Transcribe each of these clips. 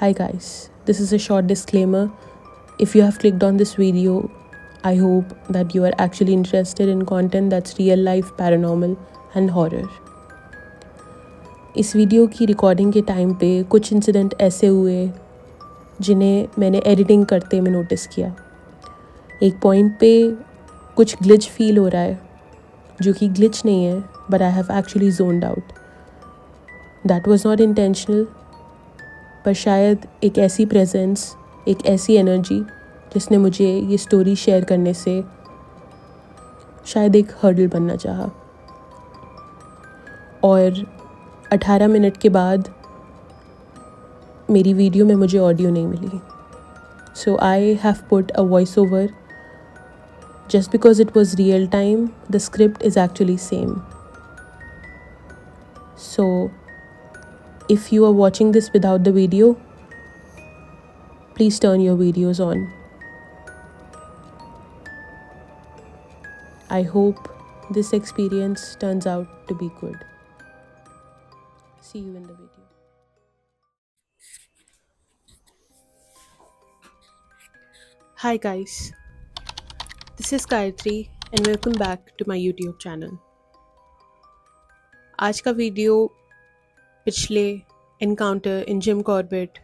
Hi guys, this is a short disclaimer. If you have clicked on this video, I hope that you are actually interested in content that's real life, paranormal and horror. इस video की recording के time पे कुछ incident ऐसे हुए जिन्हें मैंने editing करते में नोटिस किया। एक पॉइंट पे कुछ ग्लिच फील हो रहा है जो कि ग्लिच नहीं है, but I have actually zoned out. That was not intentional, पर शायद एक ऐसी प्रेजेंस, एक ऐसी एनर्जी जिसने मुझे ये स्टोरी शेयर करने से शायद एक हर्डल बनना चाहा। और 18 मिनट के बाद मेरी वीडियो में मुझे ऑडियो नहीं मिली, so I have put a voice over just because it was real time. The script is actually same. So if you are watching this without the video, please turn your videos on. I hope this experience turns out to be good. See you in the video. Hi guys, this is Gayatri and welcome back to my YouTube channel. आज का video पिछले encounter in Jim Corbett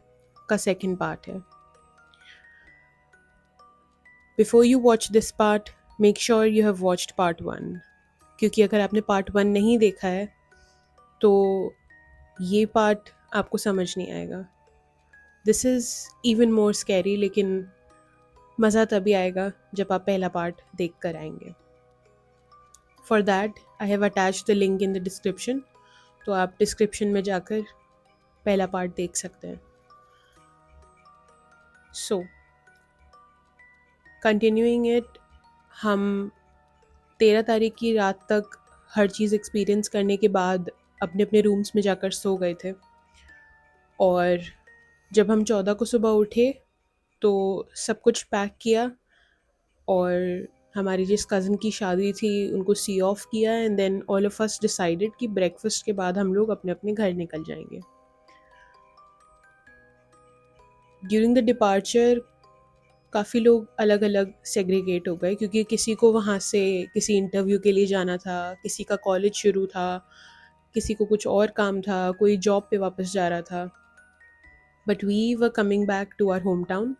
का second part है। Before you watch this part, make sure you have watched part 1, क्योंकि अगर आपने part 1 नहीं देखा है तो ये पार्ट आपको समझ नहीं आएगा। This is even more scary, लेकिन मज़ा तभी आएगा जब आप पहला पार्ट देख कर आएंगे। For that I have attach the link in the description, तो आप डिस्क्रिप्शन में जाकर पहला पार्ट देख सकते हैं। सो कंटिन्यूइंग इट, हम 13 तारीख की रात तक हर चीज़ एक्सपीरियंस करने के बाद अपने अपने रूम्स में जाकर सो गए थे। और जब हम 14 को सुबह उठे तो सब कुछ पैक किया और हमारी जिस कज़न की शादी थी उनको सी ऑफ किया, and then all of us decided कि ब्रेकफास्ट के बाद हम लोग अपने अपने घर निकल जाएंगे। ड्यूरिंग द डिपार्चर काफ़ी लोग अलग अलग सेग्रीगेट हो गए, क्योंकि किसी को वहाँ से किसी इंटरव्यू के लिए जाना था, किसी का कॉलेज शुरू था, किसी को कुछ और काम था, कोई जॉब पे वापस जा रहा था। But we were coming back to our home town,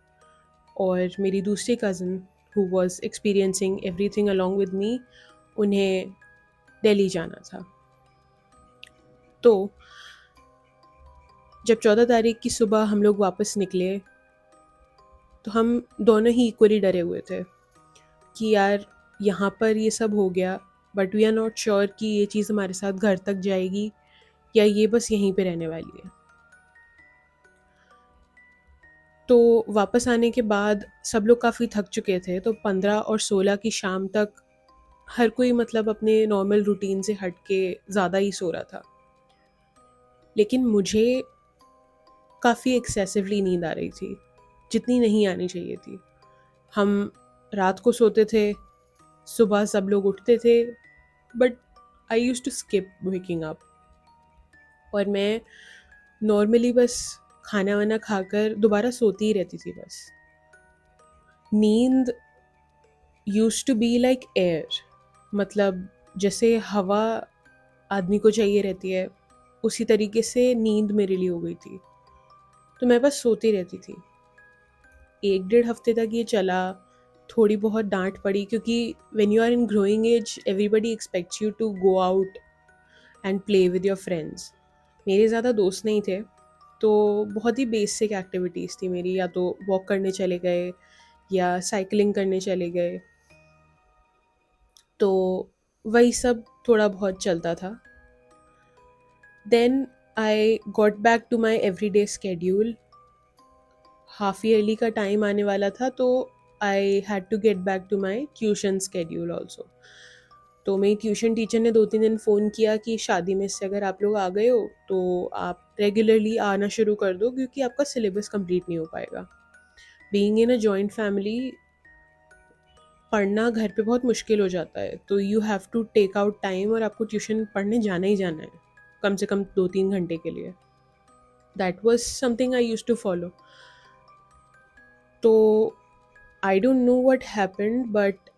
और मेरी दूसरी cousin who was experiencing everything along with me, उन्हें दिल्ली जाना था। तो जब 14 तारीख की सुबह हम लोग वापस निकले तो हम दोनों ही इक्वली डरे हुए थे कि यार यहाँ पर ये सब हो गया, but we are not sure कि ये चीज़ हमारे साथ घर तक जाएगी या ये बस यहीं पे रहने वाली है। तो वापस आने के बाद सब लोग काफ़ी थक चुके थे, तो 15 और 16 की शाम तक हर कोई मतलब अपने नॉर्मल रूटीन से हट के ज़्यादा ही सो रहा था। लेकिन मुझे काफ़ी एक्सेसिवली नींद आ रही थी, जितनी नहीं आनी चाहिए थी। हम रात को सोते थे, सुबह सब लोग उठते थे, but I used to skip waking up. और मैं नॉर्मली बस खाना वाना खाकर दोबारा सोती ही रहती थी बस। नींद used to be like air, मतलब जैसे हवा आदमी को चाहिए रहती है, उसी तरीके से नींद मेरे लिए हो गई थी। तो मैं बस सोती रहती थी। 1-1.5 हफ्ते तक ये चला। थोड़ी बहुत डांट पड़ी, क्योंकि when you are in growing age everybody expects you to go out and play with your friends. मेरे ज़्यादा दोस्त नहीं थे, तो बहुत ही बेसिक एक्टिविटीज़ थी मेरी, या तो वॉक करने चले गए या साइकिलिंग करने चले गए। तो वही सब थोड़ा बहुत चलता था। Then I got back to my everyday schedule. Half yearly का टाइम आने वाला था, तो I had to get back to my tuition schedule also. तो मेरी ट्यूशन टीचर ने 2-3 दिन फ़ोन किया कि शादी में से अगर आप लोग आ गए हो तो आप रेगुलरली आना शुरू कर दो, क्योंकि आपका सिलेबस कंप्लीट नहीं हो पाएगा। Being in a joint family, पढ़ना घर पे बहुत मुश्किल हो जाता है, तो you have to take out time और आपको ट्यूशन पढ़ने जाना ही जाना है, कम से कम 2-3 घंटे के लिए। That was something I used to follow. तो I don't know what happened, but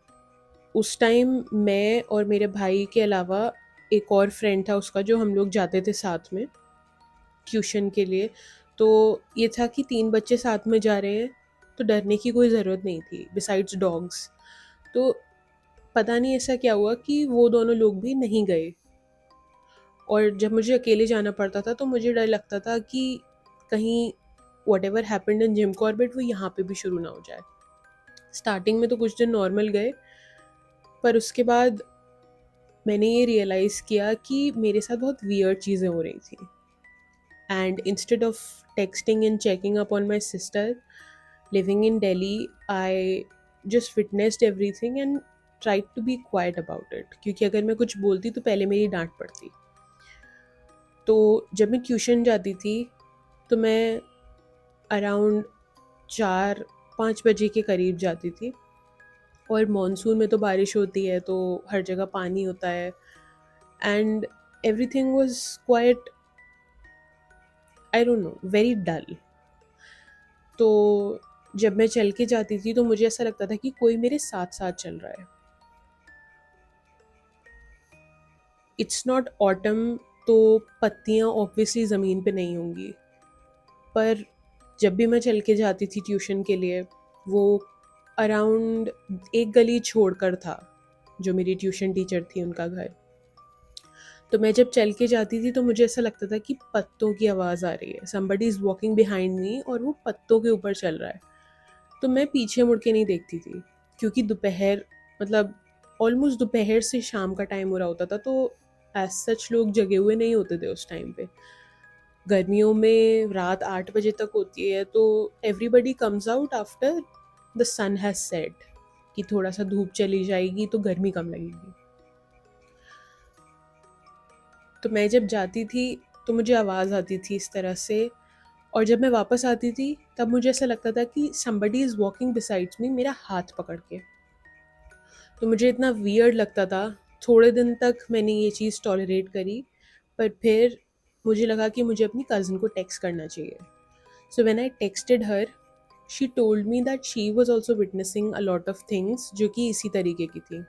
उस टाइम मैं और मेरे भाई के अलावा एक और फ्रेंड था उसका, जो हम लोग जाते थे साथ में ट्यूशन के लिए। तो ये था कि 3 बच्चे साथ में जा रहे हैं, तो डरने की कोई ज़रूरत नहीं थी बिसाइड्स डॉग्स। तो पता नहीं ऐसा क्या हुआ कि वो दोनों लोग भी नहीं गए, और जब मुझे अकेले जाना पड़ता था तो मुझे डर लगता था कि कहीं whatever happened in Jim Corbett वो यहाँ पे भी शुरू ना हो जाए। स्टार्टिंग में तो कुछ दिन नॉर्मल गए, पर उसके बाद मैंने ये रियलाइज़ किया कि मेरे साथ बहुत वियर्ड चीज़ें हो रही थी। And instead of texting and checking up on my sister living in Delhi, I just witnessed everything and tried to be quiet about it, क्योंकि अगर मैं कुछ बोलती तो पहले मेरी डांट पड़ती। तो जब मैं ट्यूशन जाती थी तो मैं अराउंड 4-5 बजे के करीब जाती थी, और मॉनसून में तो बारिश होती है तो हर जगह पानी होता है, and everything was quiet, I don't know, very dull. तो जब मैं चल के जाती थी तो मुझे ऐसा लगता था कि कोई मेरे साथ साथ चल रहा है। इट्स नॉट ऑटम, तो पत्तियाँ ऑब्वियसली ज़मीन पे नहीं होंगी, पर जब भी मैं चल के जाती थी ट्यूशन के लिए, वो अराउंड एक गली छोड़कर था जो मेरी ट्यूशन टीचर थी उनका घर। तो मैं जब चल के जाती थी तो मुझे ऐसा लगता था कि पत्तों की आवाज़ आ रही है, somebody is walking behind me, और वो पत्तों के ऊपर चल रहा है। तो मैं पीछे मुड़ के नहीं देखती थी, क्योंकि दोपहर, मतलब ऑलमोस्ट दोपहर से शाम का टाइम हो रहा होता था, तो एज सच लोग जगे हुए नहीं होते थे उस टाइम पे। गर्मियों में रात 8 बजे तक होती है, तो everybody comes out after the sun has set, कि थोड़ा सा धूप चली जाएगी तो गर्मी कम लगेगी। तो मैं जब जाती थी तो मुझे आवाज़ आती थी इस तरह से, और जब मैं वापस आती थी तब मुझे ऐसा लगता था कि somebody इज़ वॉकिंग बिसाइड्स मी, मेरा हाथ पकड़ के। तो मुझे इतना वियर्ड लगता था। थोड़े दिन तक मैंने ये चीज़ टॉलरेट करी, पर फिर मुझे लगा कि मुझे अपनी कज़न को टेक्स्ट करना चाहिए। So when I texted her, she told me that she was also witnessing a lot of things जो कि इसी तरीके की थी।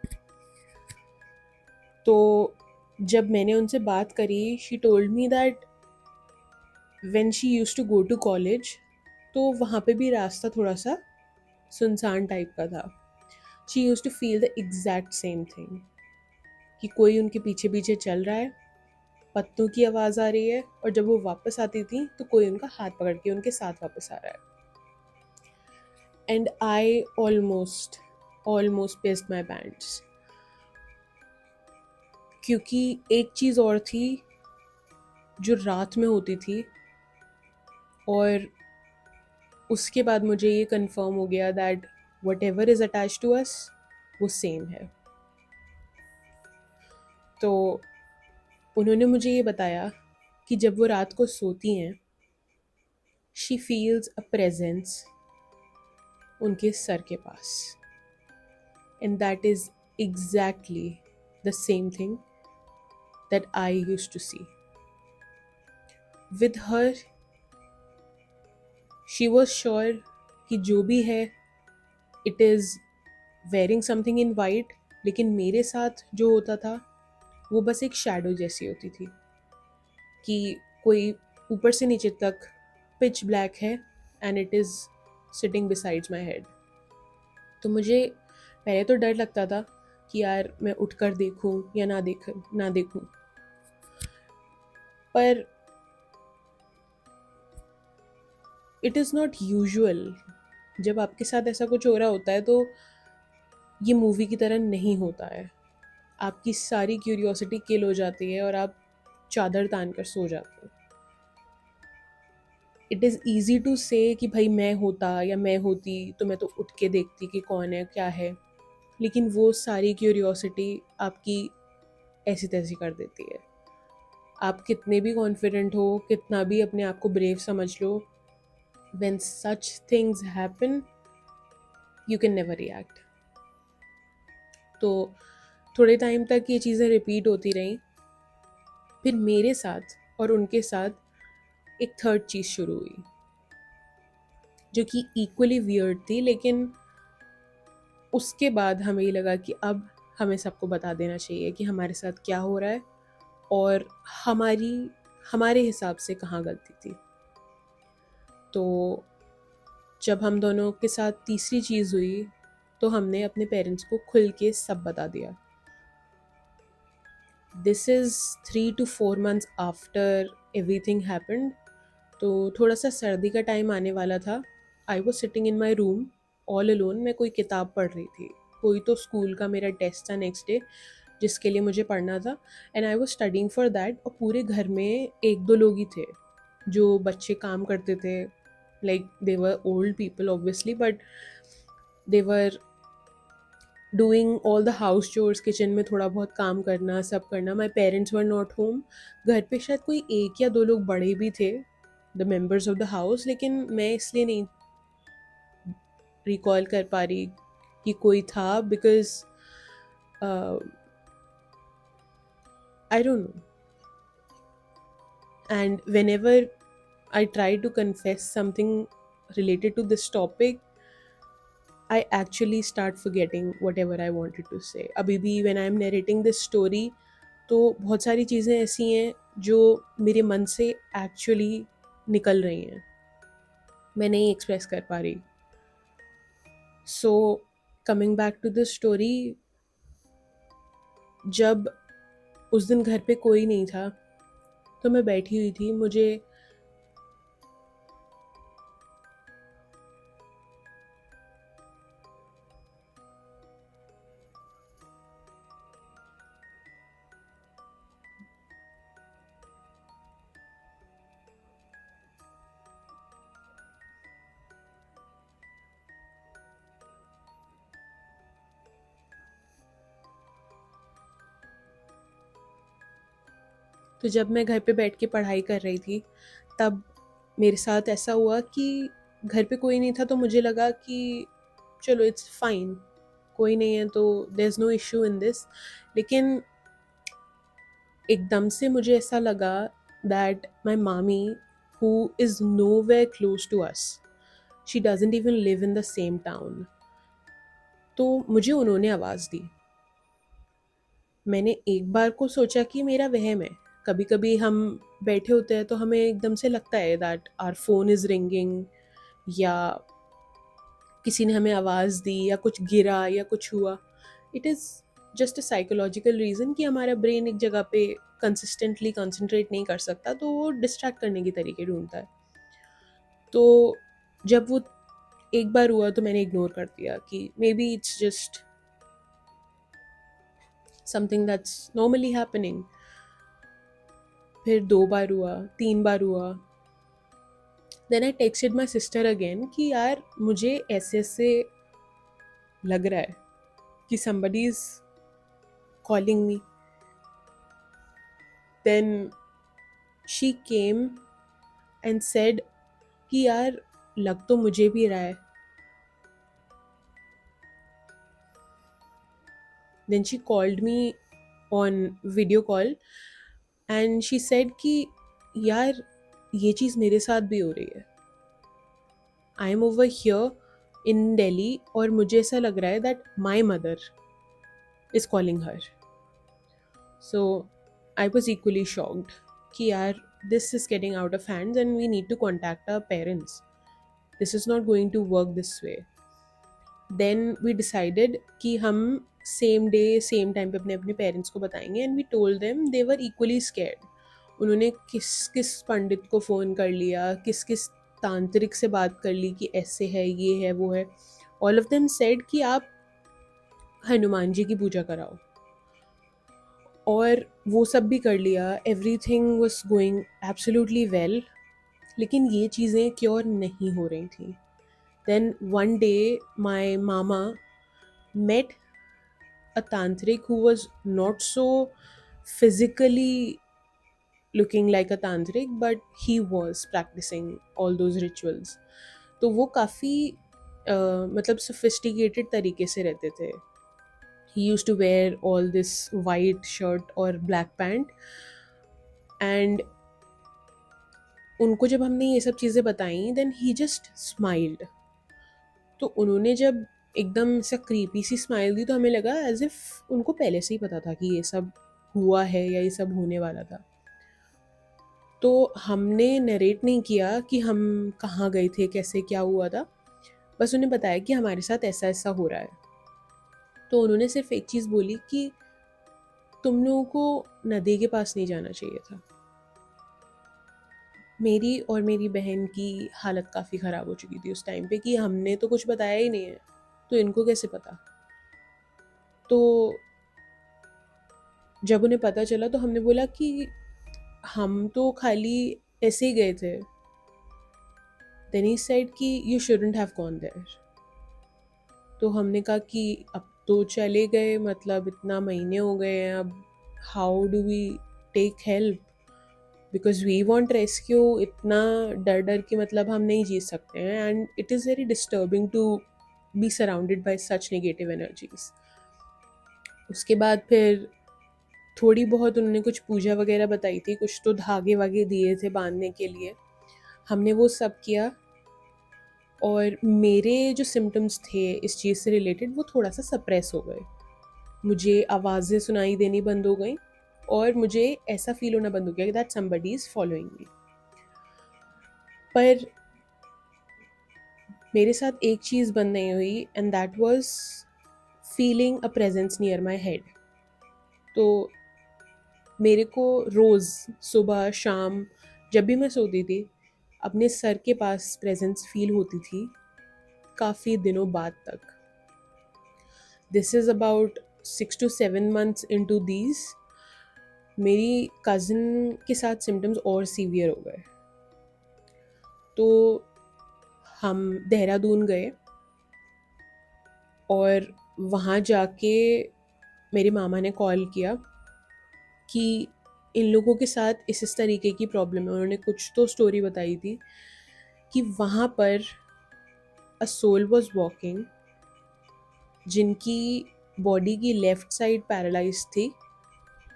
तो जब मैंने उनसे बात करी, she told me that when she used to go to college, तो वहाँ पे भी रास्ता थोड़ा सा सुनसान टाइप का था। She used to feel the exact same thing, कि कोई उनके पीछे पीछे चल रहा है, पत्तों की आवाज़ आ रही है, और जब वो वापस आती थी तो कोई उनका हाथ पकड़ के उनके साथ वापस आ रहा है। And I almost pissed my bands, क्योंकि एक चीज़ और थी जो रात में होती थी, और उसके बाद मुझे ये कंफर्म हो गया that whatever is attach to us वो सेम है। तो उन्होंने मुझे ये बताया कि जब वो रात को सोती हैं, शी फील्स अ प्रेजेंस उनके सर के पास, and that is exactly the same thing that I used to see with her. She was sure कि जो भी है it is wearing something in white, लेकिन मेरे साथ जो होता था वो बस एक शैडो जैसी होती थी, कि कोई ऊपर से नीचे तक पिच ब्लैक है, and it is sitting besides my head. तो मुझे पहले तो डर लगता था कि यार मैं उठकर देखूं या ना देखूं, पर इट इज़ नॉट यूजुअल। जब आपके साथ ऐसा कुछ हो रहा होता है तो ये मूवी की तरह नहीं होता है। आपकी सारी क्यूरियोसिटी किल हो जाती है और आप चादर तान कर सो जाते हो। इट इज़ ईजी टू से कि भाई मैं होता या मैं होती तो मैं तो उठ के देखती कि कौन है क्या है, लेकिन वो सारी क्यूरियोसिटी आपकी ऐसी तैसी कर देती है। आप कितने भी कॉन्फिडेंट हो, कितना भी अपने आप को ब्रेव समझ लो, when such things happen you can never react. तो थोड़े टाइम तक ये चीज़ें रिपीट होती रहीं। फिर मेरे साथ और उनके साथ एक थर्ड चीज़ शुरू हुई जो कि इक्वली वियर्ड थी, लेकिन उसके बाद हमें ये लगा कि अब हमें सबको बता देना चाहिए कि हमारे साथ क्या हो रहा है और हमारी हमारे हिसाब से कहाँ गलती थी। तो जब हम दोनों के साथ तीसरी चीज़ हुई तो हमने अपने पेरेंट्स को खुल के सब बता दिया। This is 3 to 4 months after everything happened. तो थोड़ा सा सर्दी का टाइम आने वाला था। I was sitting in my room all alone. मैं कोई किताब पढ़ रही थी, कोई तो स्कूल का मेरा टेस्ट था नेक्स्ट डे जिसके लिए मुझे पढ़ना था, and I was studying for that. और पूरे घर में एक दो लोग ही थे जो बच्चे काम करते थे, like they were old people obviously, but they were doing all the house chores, kitchen में थोड़ा बहुत काम करना, सब करना। My parents were not home. घर पे शायद कोई एक या दो लोग बड़े भी थे, the members of the house, लेकिन मैं इसलिए नहीं रिकॉल कर पा रही कि कोई था, because I don't no. And when ever I try to confess something related to this topic, I actually start forgetting whatever I wanted to say. अभी भी when I am narrating this story, तो बहुत सारी चीज़ें ऐसी हैं जो मेरे मन से actually निकल रही हैं, मैं नहीं एक्सप्रेस कर पा रही। So coming back to the story, जब उस दिन घर पे कोई नहीं था तो मैं बैठी हुई थी। मुझे तो जब मैं घर पे बैठ के पढ़ाई कर रही थी तब मेरे साथ ऐसा हुआ कि घर पे कोई नहीं था, तो मुझे लगा कि चलो इट्स फाइन, कोई नहीं है तो there is no issue in this. लेकिन एकदम से मुझे ऐसा लगा that my mami, who is nowhere close to us, she doesn't even live in the same town, तो मुझे उन्होंने आवाज़ दी। मैंने एक बार को सोचा कि मेरा वहम है। कभी कभी हम बैठे होते हैं तो हमें एकदम से लगता है that our phone is ringing, या किसी ने हमें आवाज़ दी, या कुछ गिरा या कुछ हुआ। It is just a psychological reason कि हमारा ब्रेन एक जगह पे कंसिस्टेंटली कंसंट्रेट नहीं कर सकता, तो वो डिस्ट्रैक्ट करने के तरीके ढूंढता है। तो जब वो एक बार हुआ तो मैंने इग्नोर कर दिया कि maybe it's just something that's normally happening. फिर 2 बार हुआ, 3 बार हुआ। Then I texted my sister again कि यार मुझे ऐसे ऐसे लग रहा है कि somebody is calling me. Then she came and said कि यार लग तो मुझे भी रहा है। Then she called me on video call and she said कि यार ये चीज़ मेरे साथ भी हो रही है। I am over here in Delhi और मुझे ऐसा लग रहा है that my mother is calling her. So I was equally shocked कि यार this is getting out of hands and we need to contact our parents. This is not going to work this way. Then we decided कि हम same day same time पे अपने अपने parents को बताएंगे, and we told them. They were equally scared. उन्होंने किस किस पंडित को फ़ोन कर लिया, किस किस तांत्रिक से बात कर ली कि ऐसे है, ये है, वो है। ऑल ऑफ देम सेड कि आप हनुमान जी की पूजा कराओ, और वो सब भी कर लिया। Everything was going absolutely well, लेकिन ये चीज़ें क्योर नहीं हो रही थी। Then one day my mama met a tantric who was not so physically looking like a tantric, but he was practicing all those rituals. तो वो काफ़ी मतलब sophisticated तरीके से रहते थे। He used to wear all this white shirt or black pant, and उनको जब हमने ये सब चीज़ें बताई देन ही जस्ट स्माइल्ड। तो उन्होंने जब एकदम से क्रीपी सी स्माइल दी तो हमें लगा एज इफ उनको पहले से ही पता था कि ये सब हुआ है या ये सब होने वाला था। तो हमने नरेट नहीं किया कि हम कहाँ गए थे, कैसे क्या हुआ था, बस उन्हें बताया कि हमारे साथ ऐसा ऐसा हो रहा है। तो उन्होंने सिर्फ एक चीज़ बोली कि तुम लोगों को नदी के पास नहीं जाना चाहिए था। मेरी और मेरी बहन की हालत काफ़ी ख़राब हो चुकी थी उस टाइम पे कि हमने तो कुछ बताया ही नहीं है, तो इनको कैसे पता। तो जब उन्हें पता चला तो हमने बोला कि हम तो खाली ऐसे ही गए थे। देन ही सेड कि you shouldn't have gone there. तो हमने कहा कि अब तो चले गए, मतलब इतना महीने हो गए हैं, अब how do we take help, because we want rescue. इतना डर डर के मतलब हम नहीं जी सकते हैं, and it is very disturbing to be surrounded by such negative energies. उसके बाद फिर थोड़ी बहुत उन्होंने कुछ पूजा वगैरह बताई थी, कुछ तो धागे वागे दिए थे बांधने के लिए, हमने वो सब किया। और मेरे जो सिम्टम्स थे इस चीज़ से रिलेटेड वो थोड़ा सा सप्रेस हो गए। मुझे आवाज़ें सुनाई देनी बंद हो गई और मुझे ऐसा फील होना बंद हो गया कि that somebody is following me. पर मेरे साथ एक चीज़ बंद नहीं हुई, and that was feeling a presence near my head. तो मेरे को रोज़ सुबह शाम जब भी मैं सोती थी अपने सर के पास प्रेजेंस फील होती थी काफ़ी दिनों बाद तक। This is about 6 to 7 months into these, मेरी कज़न के साथ सिम्टम्स और सीवियर हो गए। तो हम देहरादून गए और वहाँ जाके मेरे मामा ने कॉल किया कि इन लोगों के साथ इस तरीके की प्रॉब्लम है। उन्होंने कुछ तो स्टोरी बताई थी कि वहाँ पर अ सोल वाज वॉकिंग जिनकी बॉडी की लेफ्ट साइड पैरालाइज थी,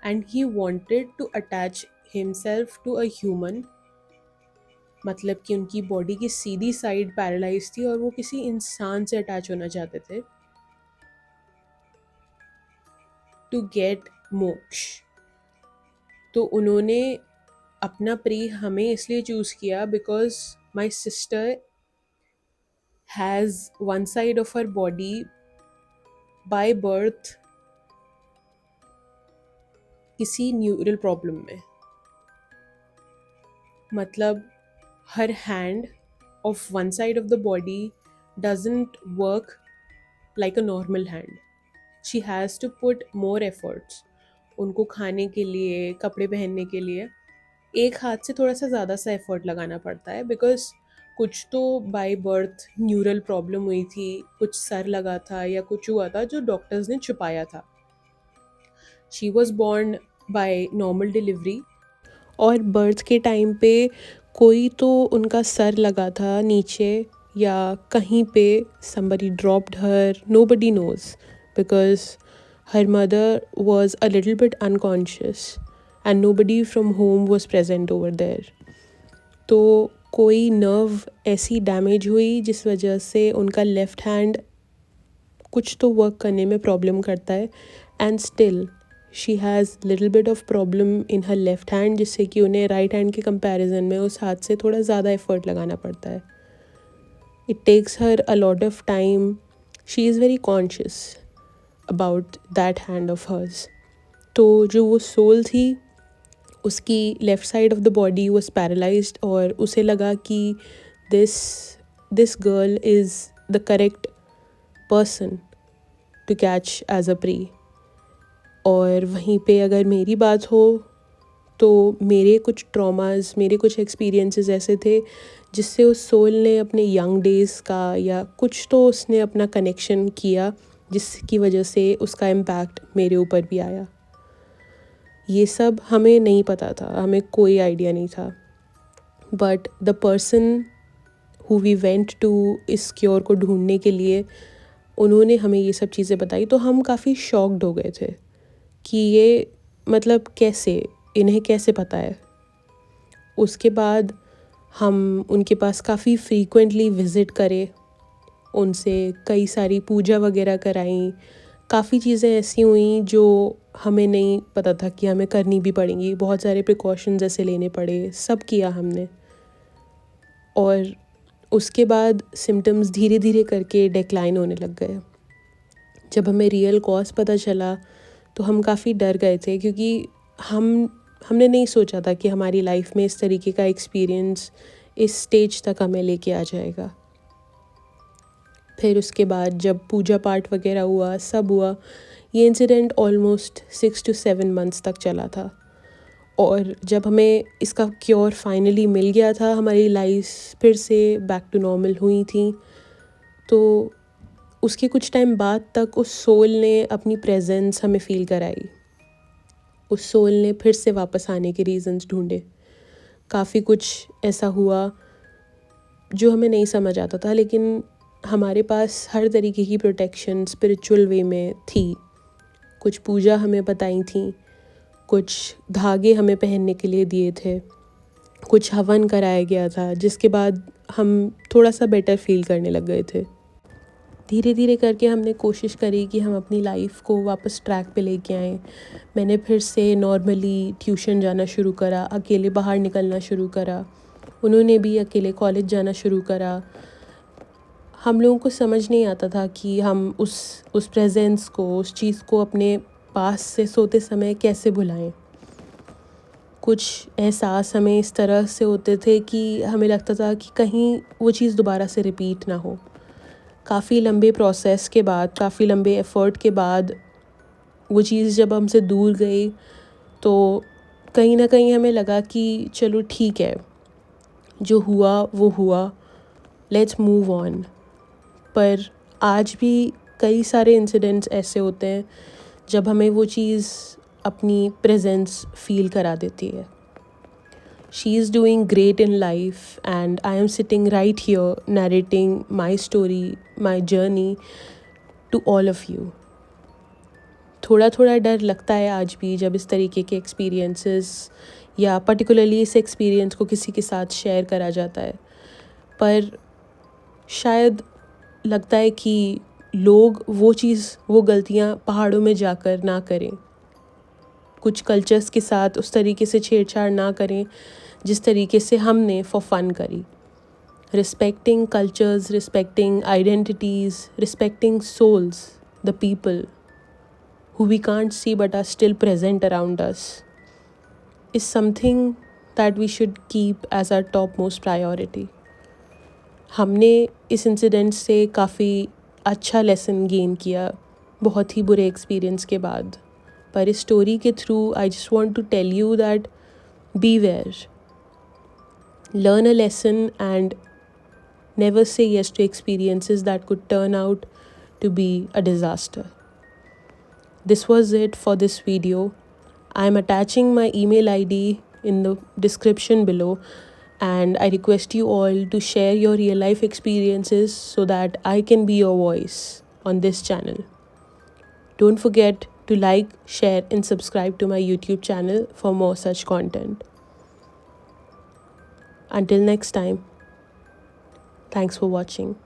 and he wanted to attach himself to a human. मतलब कि उनकी बॉडी की सीधी साइड पैरालाइज थी और वो किसी इंसान से अटैच होना चाहते थे टू गेट मोक्ष। तो उन्होंने अपना प्री हमें इसलिए चूज़ किया because my sister has one side of her body by birth किसी न्यूरल प्रॉब्लम में। मतलब her hand of one side of the body doesn't work like a normal hand. She has to put more efforts. उनको खाने के लिए, कपड़े पहनने के लिए एक हाथ से थोड़ा सा ज़्यादा सा एफर्ट लगाना पड़ता है बिकॉज कुछ तो बाय बर्थ न्यूरल प्रॉब्लम हुई थी, कुछ सर लगा था या कुछ हुआ था जो डॉक्टर्स ने छुपाया था। She was born by normal delivery और बर्थ के टाइम पे कोई तो उनका सर लगा था नीचे या कहीं पे, somebody dropped her, nobody knows, because her mother was a little bit unconscious and nobody from home was present over there. तो कोई नर्व ऐसी डैमेज हुई जिस वजह से उनका लेफ़्ट हैंड कुछ तो वर्क करने में प्रॉब्लम करता है, and still she has little bit of problem in her left hand, जिससे कि उन्हें राइट हैंड के कंपैरिजन में उस हाथ से थोड़ा ज़्यादा एफर्ट लगाना पड़ता है। It takes her a lot of time. She is very conscious about that hand of hers. तो जो वो सोल थी उसकी left side of the body was paralysed और उसे लगा कि this this girl is the correct person to catch as a prey. और वहीं पे अगर मेरी बात हो तो मेरे कुछ ट्रॉमास, मेरे कुछ एक्सपीरियंसेस ऐसे थे जिससे उस सोल ने अपने यंग डेज़ का या कुछ तो उसने अपना कनेक्शन किया जिसकी वजह से उसका इम्पैक्ट मेरे ऊपर भी आया। ये सब हमें नहीं पता था, हमें कोई आइडिया नहीं था, but the person who we went to इस क्योर को ढूंढने के लिए, उन्होंने हमें ये सब चीज़ें बताई। तो हम काफ़ी शॉक्ड हो गए थे कि ये मतलब कैसे, इन्हें कैसे पता है। उसके बाद हम उनके पास काफ़ी फ्रीक्वेंटली विज़िट करे, उनसे कई सारी पूजा वगैरह कराई। काफ़ी चीज़ें ऐसी हुई जो हमें नहीं पता था कि हमें करनी भी पड़ेंगी, बहुत सारे प्रिकॉशंस ऐसे लेने पड़े, सब किया हमने। और उसके बाद सिम्पटम्स धीरे-धीरे करके डिक्लाइन होने लग गए। जब हमें रियल कॉज़ पता चला तो हम काफ़ी डर गए थे, क्योंकि हमने नहीं सोचा था कि हमारी लाइफ में इस तरीके का एक्सपीरियंस इस स्टेज तक हमें लेके आ जाएगा। फिर उसके बाद जब पूजा पाठ वगैरह हुआ, सब हुआ, ये इंसिडेंट ऑलमोस्ट 6 to 7 मंथ्स तक चला था। और जब हमें इसका क्योर फाइनली मिल गया था, हमारी लाइफ फिर से बैक टू नॉर्मल हुई थी, तो उसके कुछ टाइम बाद तक उस सोल ने अपनी प्रेजेंस हमें फ़ील कराई। उस सोल ने फिर से वापस आने के रीज़न्स ढूँढे। काफ़ी कुछ ऐसा हुआ जो हमें नहीं समझ आता था, लेकिन हमारे पास हर तरीके की प्रोटेक्शन स्पिरिचुअल वे में थी। कुछ पूजा हमें बताई थी, कुछ धागे हमें पहनने के लिए दिए थे, कुछ हवन कराया गया था, जिसके बाद हम थोड़ा सा बेटर फ़ील करने लग गए थे। धीरे धीरे करके हमने कोशिश करी कि हम अपनी लाइफ को वापस ट्रैक पे लेके आएँ। मैंने फिर से नॉर्मली ट्यूशन जाना शुरू करा, अकेले बाहर निकलना शुरू करा। उन्होंने भी अकेले कॉलेज जाना शुरू करा। हम लोगों को समझ नहीं आता था कि हम उस प्रेज़ेंस को, उस चीज़ को अपने पास से सोते समय कैसे भुलाएँ। कुछ एहसास हमें इस तरह से होते थे कि हमें लगता था कि कहीं वो चीज़ दोबारा से रिपीट ना हो। काफ़ी लंबे प्रोसेस के बाद, काफ़ी लंबे एफ़र्ट के बाद वो चीज़ जब हमसे दूर गई, तो कहीं न कहीं हमें लगा कि चलो ठीक है, जो हुआ वो हुआ, लेट्स मूव ऑन। पर आज भी कई सारे इंसिडेंट्स ऐसे होते हैं जब हमें वो चीज़ अपनी प्रेजेंस फ़ील करा देती है। She is doing great in life and I am sitting right here narrating my story, my journey to all of you. थोड़ा थोड़ा डर लगता है आज भी जब इस तरीके के एक्सपीरियंसेस या पर्टिकुलरली इस एक्सपीरियंस को किसी के साथ शेयर करा जाता है, पर शायद लगता है कि लोग वो चीज़, वो गलतियाँ पहाड़ों में जाकर ना करें। कुछ कल्चर्स के साथ उस तरीके से छेड़छाड़ ना करें जिस तरीके से हमने फॉर फन करी। Respecting cultures, respecting identities, respecting souls, the people who we can't see but are still present around us is something that we should keep as our topmost priority. हमने इस इंसिडेंट से काफ़ी अच्छा lesson gain किया बहुत ही बुरे experience के बाद, पर इस स्टोरी के through I just want to tell you that beware, learn a lesson and never say yes to experiences that could turn out to be a disaster. This was it for this video. I am attaching my email ID in the description below, and I request you all to share your real life experiences so that I can be your voice on this channel. Don't forget to like, share and subscribe to my YouTube channel for more such content. Until next time, thanks for watching.